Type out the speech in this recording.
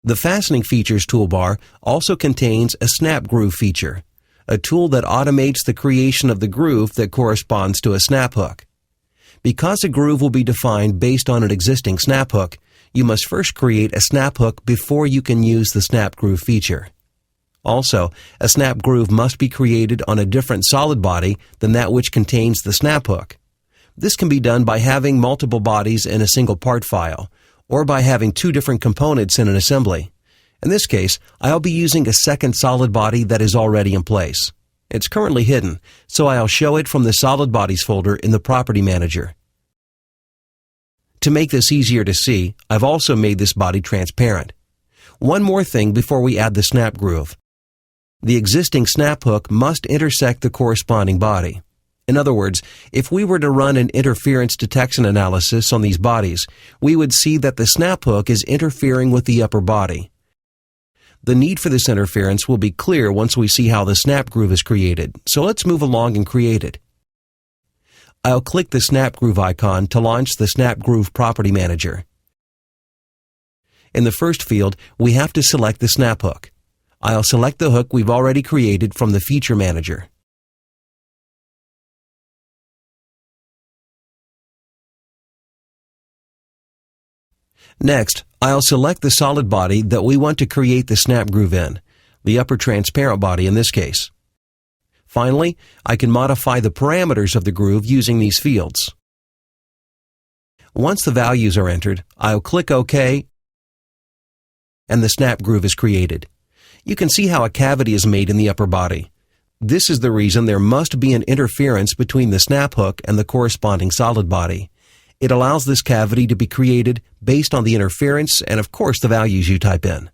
The Fastening Features toolbar also contains a snap groove feature, a tool that automates the creation of the groove that corresponds to a snap hook. Because a groove will be defined based on an existing snap hook, you must first create a snap hook before you can use the snap groove feature. Also, a snap groove must be created on a different solid body than that which contains the snap hook. This can be done by having multiple bodies in a single part file, or by having two different components in an assembly. In this case, I'll be using a second solid body that is already in place. It's currently hidden, so I'll show it from the Solid Bodies folder in the Property Manager. To make this easier to see, I've also made this body transparent. One more thing before we add the snap groove. The existing snap hook must intersect the corresponding body. In other words, if we were to run an interference detection analysis on these bodies, we would see that the snap hook is interfering with the upper body. The need for this interference will be clear once we see how the snap groove is created, so let's move along and create it. I'll click the snap groove icon to launch the Snap Groove Property Manager. In the first field, we have to select the snap hook. I'll select the hook we've already created from the Feature Manager. Next, I'll select the solid body that we want to create the snap groove in, the upper transparent body in this case. Finally, I can modify the parameters of the groove using these fields. Once the values are entered, I'll click OK, and the snap groove is created. You can see how a cavity is made in the upper body. This is the reason there must be an interference between the snap hook and the corresponding solid body. It allows this cavity to be created based on the interference and, of course, the values you type in.